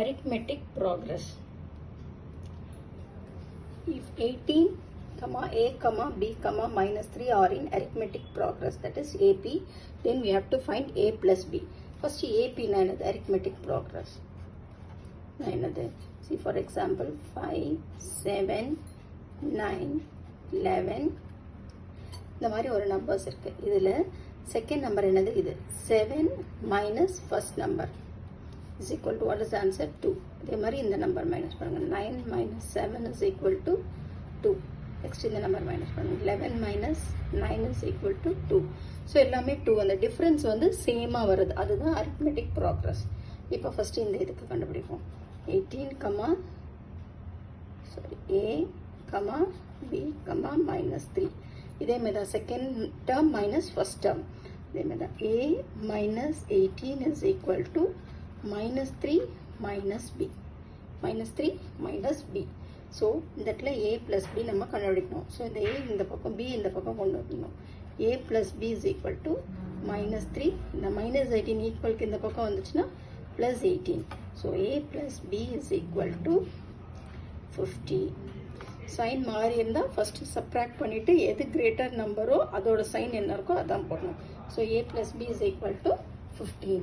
arithmetic progress. If 18, a, b, minus 3 are in arithmetic progress, that is AP, then we have to find a plus b. First AP na enadhu arithmetic progress. Na enadhu? See, for example, 5, 7, 9, 11. இந்த மாதிரி ஒரு numbers இருக்கு. இதுல second number என்னது? இது 7 minus first number is equal to what is the answer? 2. இதே மாதிரி இந்த நம்பர் மைனஸ் பண்ணுங்க. 9 minus 7 is equal to 2. Next இந்த நம்பர் மைனஸ் பண்ணுங்க. 11 minus 9 is equal to 2. So எல்லாமே 2. அந்த டிஃப்ரென்ஸ் வந்து சேமாக வருது. அதுதான் arithmetic progress. இப்போ ஃபர்ஸ்ட் இந்த இதுக்கு கண்டுபிடிப்போம். 18, a, b, minus 3. இதே மாதிரி தான் second term minus first term. இதே மாதிரி தான் a minus 18 is equal to minus 3 minus b. minus 3 minus b. So இந்த இடத்துல a plus b நம்ம கண்டுபிடிக்கணும். ஸோ இந்த a இந்த பக்கம் b இந்த பக்கம் கொண்டு வரணும். a plus b is equal to minus 3. இந்த minus 18 ஈக்குவலுக்கு இந்த பக்கம் வந்துச்சுன்னா plus 18. So a plus b is equal to 50. Sign மாறி இருந்தால் ஃபஸ்ட்டு சப்ராக்ட் பண்ணிவிட்டு எது கிரேட்டர் நம்பரோ அதோட சைன் என்ன இருக்கோ அதான் போடணும். So a plus b is equal to 15.